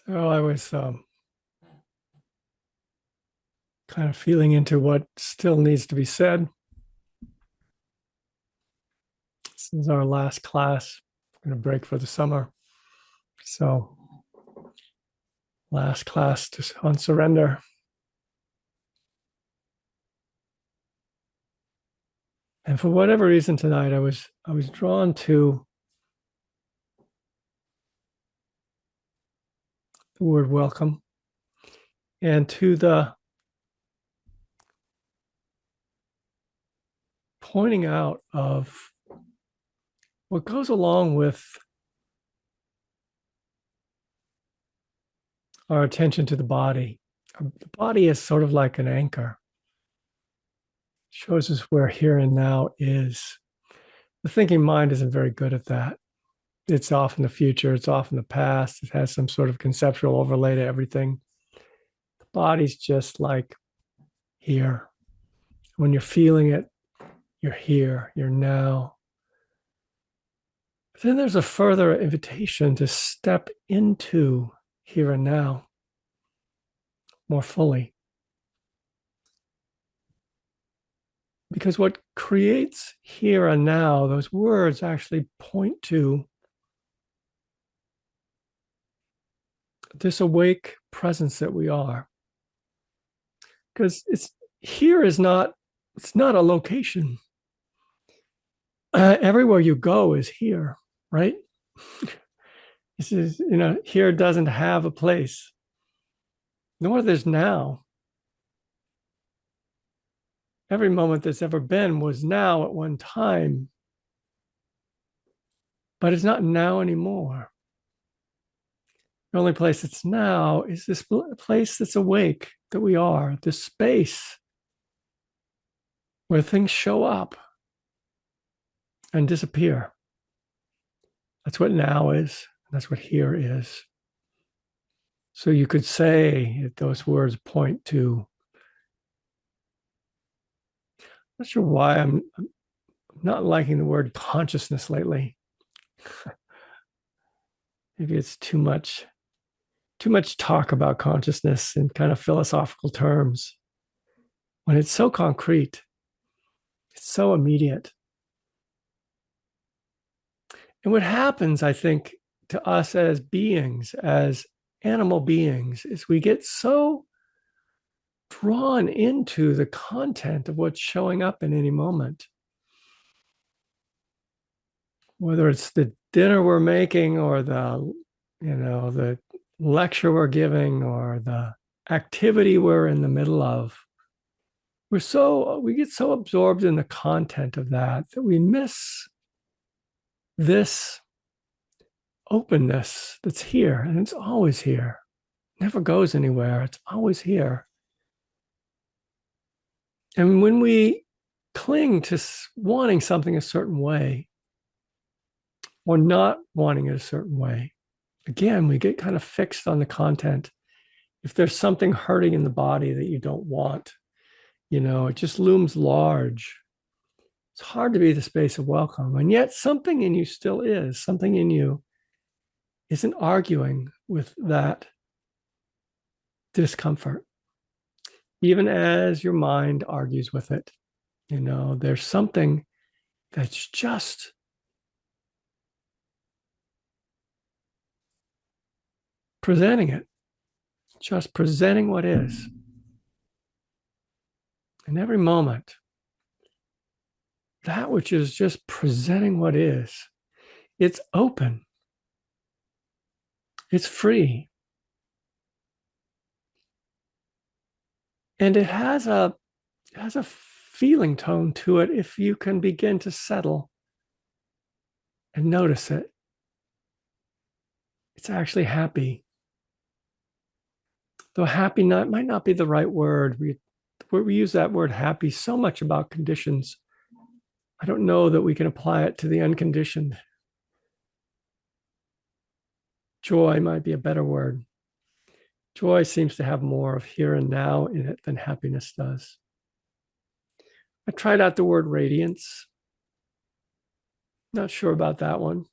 So I was kind of feeling into what still needs to be said. This is our last class. We're going to break for the summer. So, last class on surrender. And for whatever reason tonight, I was drawn to the word welcome and to the pointing out of what goes along with our attention to the body. The body is sort of like an anchor, shows us where here and now is. The thinking mind isn't very good at that. It's often the future, it's often the past. It has some sort of conceptual overlay to everything. The body's just like here. When you're feeling it, you're here, you're now. But then there's a further invitation to step into here and now more fully. Because what creates here and now, those words actually point to this awake presence that we are. Because it's not a location. Everywhere you go is here, right? This is, here doesn't have a place, nor there's now. Every moment that's ever been was now at one time, but it's not now anymore. The only place that's now is this place that's awake, that we are, this space where things show up and disappear. That's what now is. That's what here is. So you could say that those words point to, I'm not sure why I'm not liking the word consciousness lately. Maybe it's too much talk about consciousness in kind of philosophical terms when it's so concrete, it's so immediate. And what happens, I think, to us as beings, as animal beings, is we get so drawn into the content of what's showing up in any moment. Whether it's the dinner we're making or the lecture we're giving or the activity we're in the middle of, we get so absorbed in the content of that we miss this openness that's here, and it's always here. It never goes anywhere. It's always here. And when we cling to wanting something a certain way or not wanting it a certain way, again, we get kind of fixed on the content. If there's something hurting in the body that you don't want, it just looms large. It's hard to be the space of welcome. And yet something in you still is. Something in you isn't arguing with that discomfort, even as your mind argues with it. There's something that's just presenting it, just presenting what is. In every moment, that which is just presenting what is, it's open, it's free. And it has a feeling tone to it if you can begin to settle and notice it. It's actually happy. Though happy might not be the right word. We use that word happy so much about conditions. I don't know that we can apply it to the unconditioned. Joy might be a better word. Joy seems to have more of here and now in it than happiness does. I tried out the word radiance. Not sure about that one.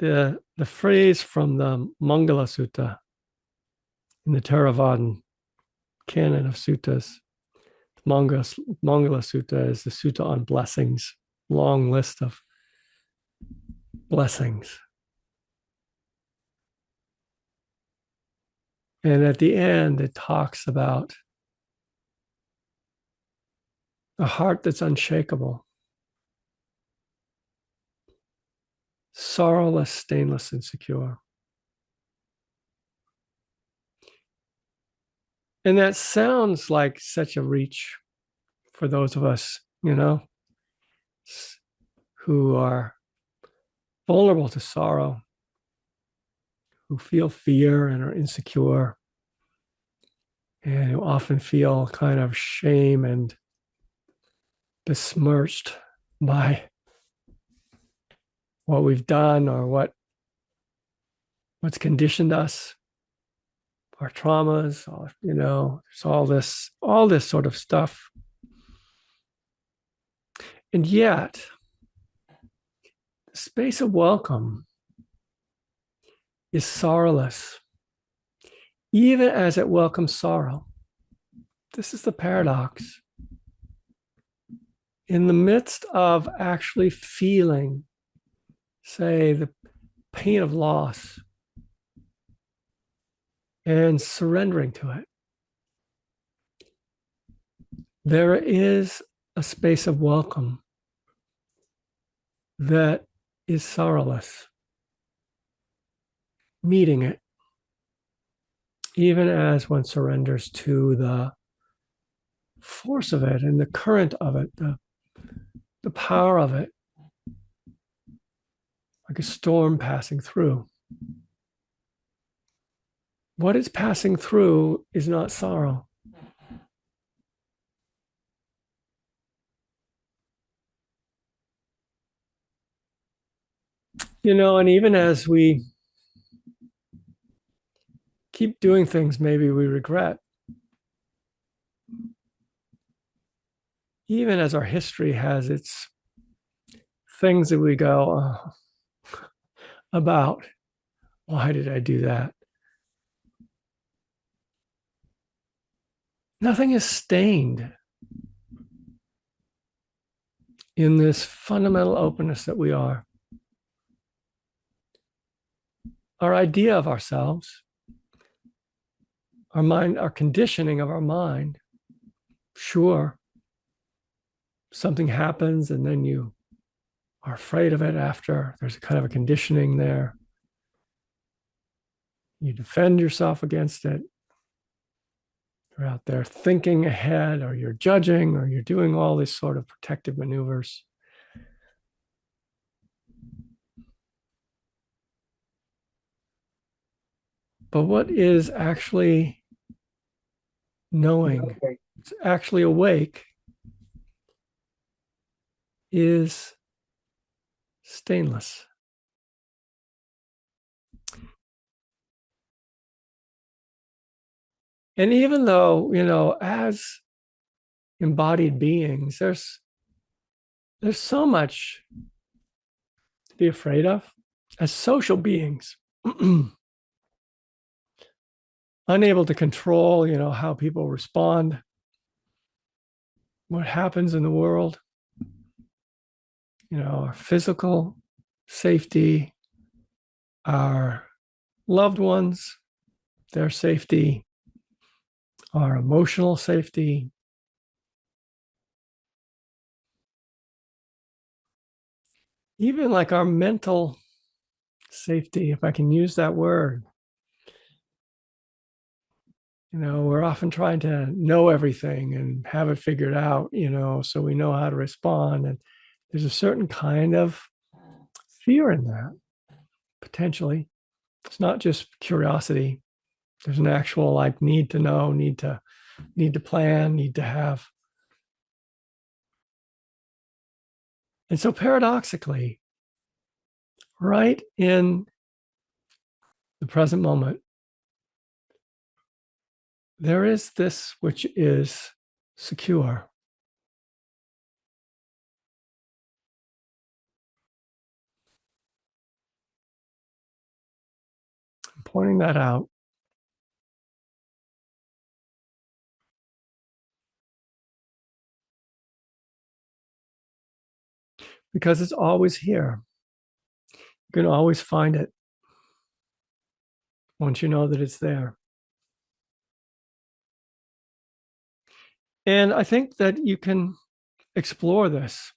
the phrase from the Mangala Sutta in the Theravadan canon of suttas. Mangala Sutta is the sutta on blessings, long list of blessings. And at the end, it talks about a heart that's unshakable, sorrowless, stainless, and secure. And that sounds like such a reach for those of us, who are vulnerable to sorrow, who feel fear and are insecure, and who often feel kind of shame and besmirched by what we've done or what's conditioned us, our traumas, there's all this sort of stuff. And yet, the space of welcome is sorrowless, even as it welcomes sorrow. This is the paradox. In the midst of actually feeling, say, the pain of loss and surrendering to it, there is a space of welcome that is sorrowless, meeting it, even as one surrenders to the force of it and the current of it, the power of it, like a storm passing through. What it's passing through is not sorrow. And even as we keep doing things maybe we regret, even as our history has its things that we go about, why did I do that? Nothing is stained in this fundamental openness that we are. Our idea of ourselves, our mind, our conditioning of our mind, sure, something happens and then you are afraid of it after. There's a kind of a conditioning there. You defend yourself against it. You're out there thinking ahead, or you're judging, or you're doing all these sort of protective maneuvers. But what is actually knowing, it's actually awake, is stainless. And even though, as embodied beings, there's so much to be afraid of as social beings, unable to control, how people respond, what happens in the world, our physical safety, our loved ones, their safety, our emotional safety. Even like our mental safety, if I can use that word. We're often trying to know everything and have it figured out, so we know how to respond. And there's a certain kind of fear in that, potentially. It's not just curiosity. There's an actual need to know, need to plan, need to have. And so paradoxically, right in the present moment, there is this which is secure. pointing that out because it's always here. You can always find it once you know that it's there. And I think that you can explore this.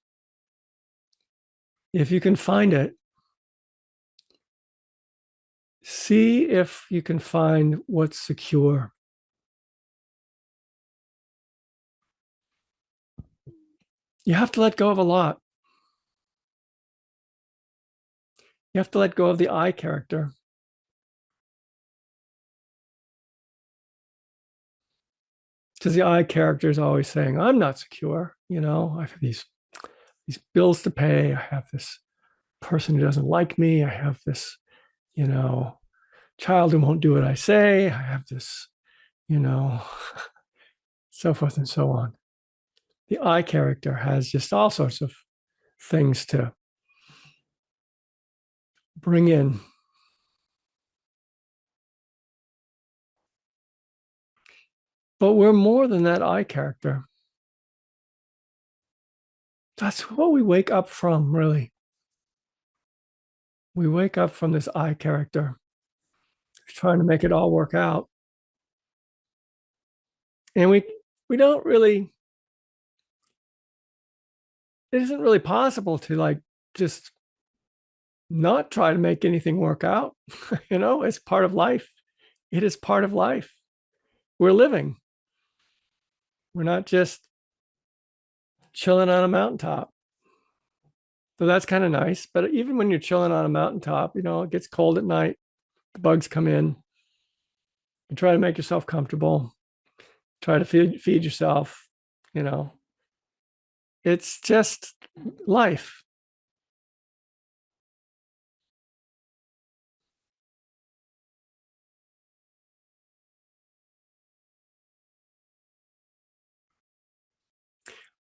If you can find it, see if you can find what's secure. You have to let go of a lot. You have to let go of the I character. Because the I character is always saying, I'm not secure. You know, I have these bills to pay. I have this person who doesn't like me. I have this, you know, child who won't do what I say. I have this, you know, so forth and so on. The I character has just all sorts of things to bring in. But we're more than that I character. That's what we wake up from, really. We wake up from this I character, trying to make it all work out. And we don't really, it isn't really possible to like just not try to make anything work out. You know, it's part of life. It is part of life. We're living. We're not just chilling on a mountaintop. So that's kind of nice. But even when you're chilling on a mountaintop, you know, it gets cold at night, the bugs come in. You try to make yourself comfortable, try to feed yourself, you know. It's just life.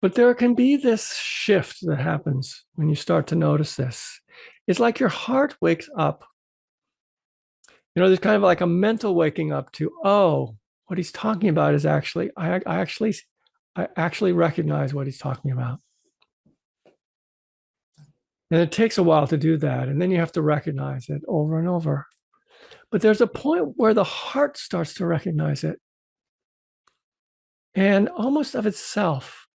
But there can be this shift that happens when you start to notice this. It's like your heart wakes up. You know, there's kind of like a mental waking up to, oh, what he's talking about is actually, I actually recognize what he's talking about. And it takes a while to do that. And then you have to recognize it over and over. But there's a point where the heart starts to recognize it. And almost of itself,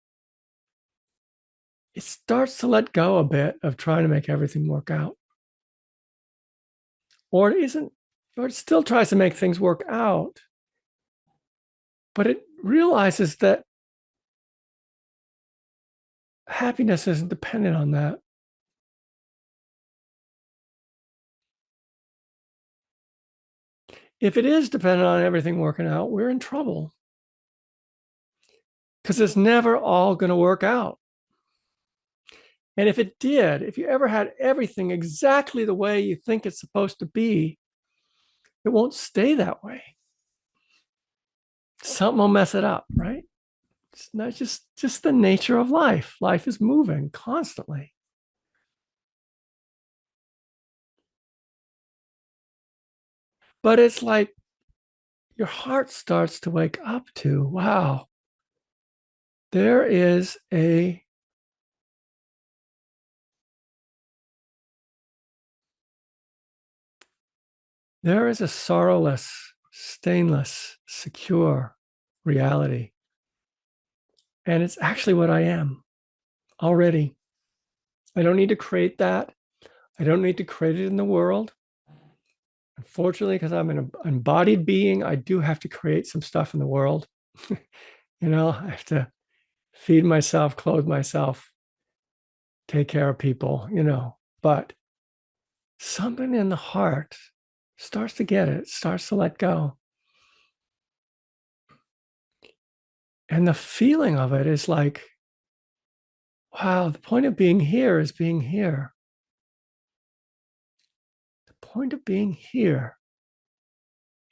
it starts to let go a bit of trying to make everything work out. Or it isn't, or it still tries to make things work out. But it realizes that happiness isn't dependent on that. If it is dependent on everything working out, we're in trouble because it's never all going to work out. And if it did, if you ever had everything exactly the way you think it's supposed to be, it won't stay that way. Something will mess it up, right? It's not just the nature of life. Life is moving constantly. But it's like your heart starts to wake up to, wow, there is a sorrowless, stainless, secure reality. And it's actually what I am already. I don't need to create that. I don't need to create it in the world. Unfortunately, because I'm an embodied being, I do have to create some stuff in the world. You know, I have to feed myself, clothe myself, take care of people, you know. But something in the heart starts to get it, starts to let go. And the feeling of it is like, wow, the point of being here is being here. The point of being here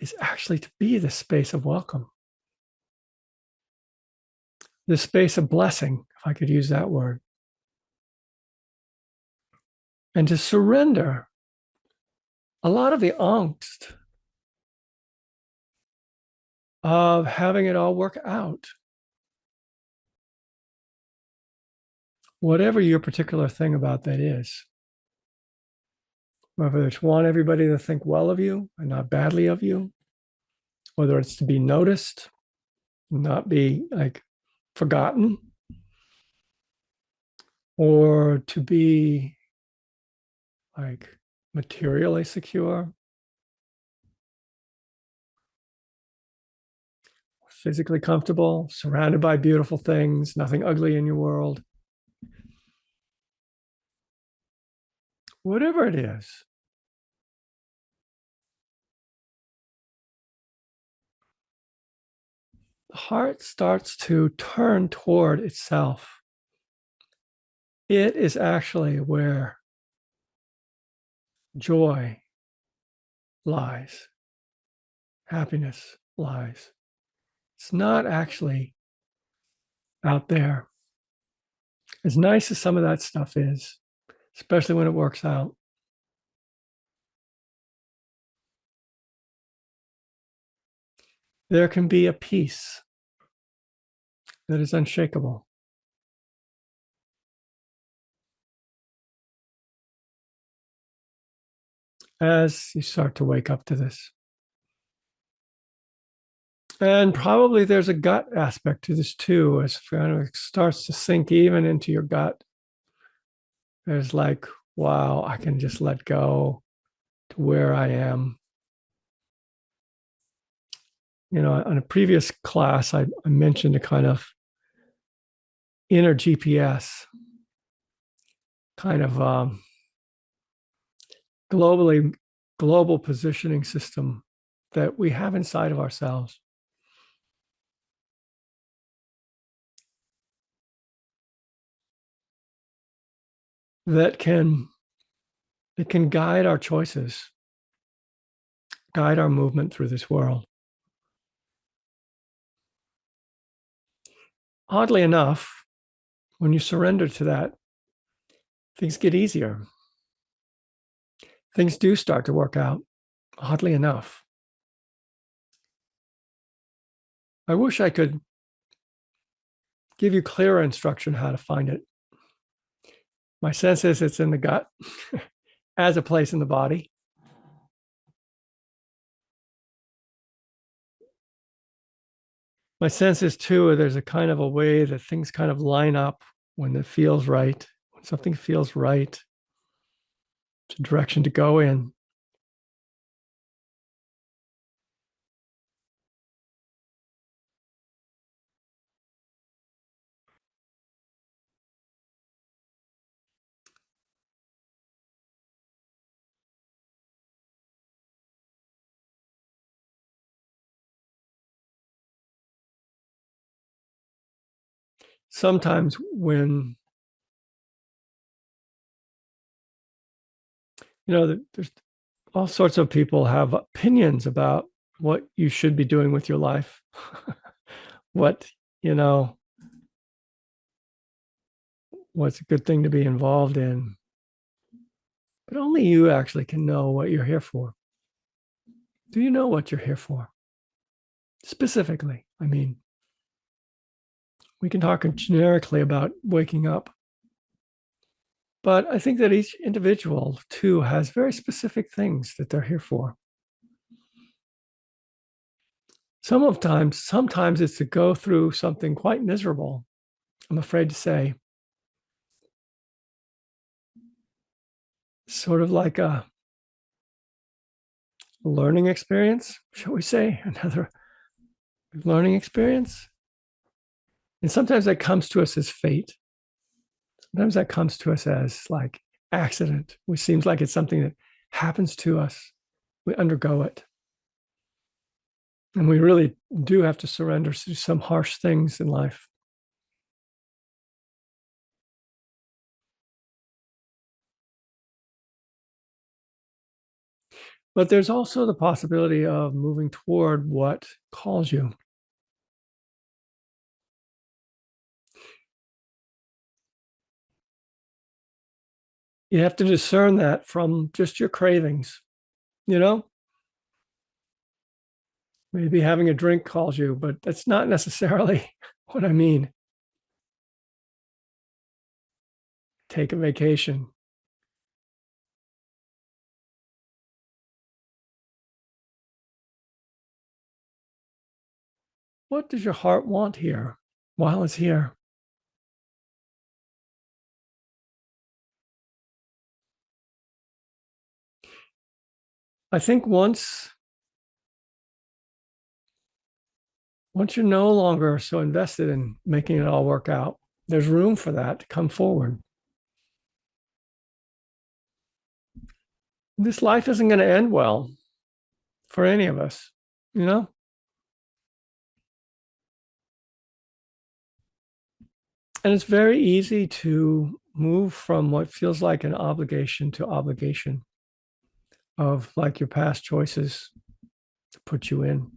is actually to be the space of welcome, the space of blessing, if I could use that word, and to surrender a lot of the angst of having it all work out, whatever your particular thing about that is. Whether it's want everybody to think well of you and not badly of you, whether it's to be noticed, not be like forgotten, or to be like materially secure, physically comfortable, surrounded by beautiful things, nothing ugly in your world, whatever it is. The heart starts to turn toward itself. It is actually where joy lies, happiness lies. It's not actually out there. As nice as some of that stuff is, especially when it works out, there can be a peace that is unshakable. As you start to wake up to this. And probably there's a gut aspect to this too, as it starts to sink even into your gut. There's like, wow, I can just let go to where I am. You know, on a previous class, I mentioned a kind of inner GPS, kind of global positioning system that we have inside of ourselves. That can it can guide our choices, guide our movement through this world. Oddly enough, when you surrender to that, things get easier. Things do start to work out, oddly enough. I wish I could give you clearer instruction how to find it. My sense is it's in the gut as a place in the body. My sense is too, there's a kind of a way that things kind of line up when it feels right, when something feels right, it's a direction to go in. Sometimes when, there's all sorts of people have opinions about what you should be doing with your life, what, you know, what's a good thing to be involved in. But only you actually can know what you're here for. Do you know what you're here for? Specifically, I mean, we can talk generically about waking up, but I think that each individual too has very specific things that they're here for. Sometimes it's to go through something quite miserable, I'm afraid to say, sort of like a learning experience, shall we say, another learning experience. And sometimes that comes to us as fate. Sometimes that comes to us as like accident, which seems like it's something that happens to us. We undergo it. And we really do have to surrender to some harsh things in life. But there's also the possibility of moving toward what calls you. You have to discern that from just your cravings, you know? Maybe having a drink calls you, but that's not necessarily what I mean. Take a vacation. What does your heart want here while it's here? I think once you're no longer so invested in making it all work out, there's room for that to come forward. This life isn't going to end well for any of us, you know? And it's very easy to move from what feels like an obligation to obligation of like your past choices to put you in,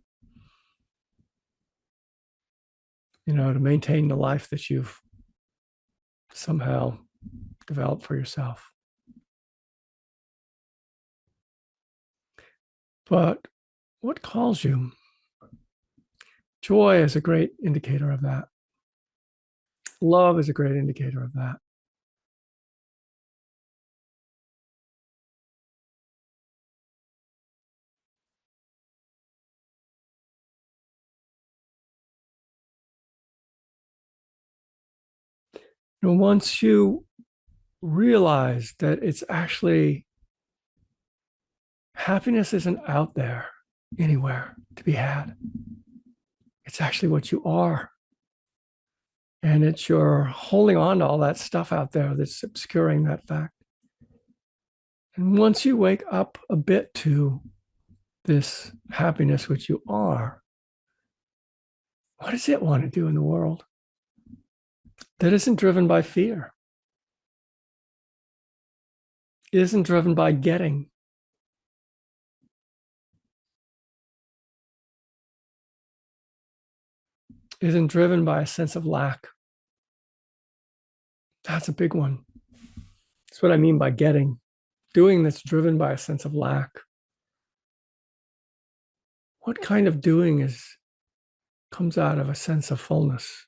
to maintain the life that you've somehow developed for yourself. But what calls you? Joy is a great indicator of that. Love is a great indicator of that. And once you realize that it's actually happiness isn't out there anywhere to be had, it's actually what you are. And it's your holding on to all that stuff out there that's obscuring that fact. And once you wake up a bit to this happiness, which you are, what does it want to do in the world that isn't driven by fear? It isn't driven by getting. It isn't driven by a sense of lack. That's a big one. That's what I mean by getting. Doing that's driven by a sense of lack. What kind of doing comes out of a sense of fullness?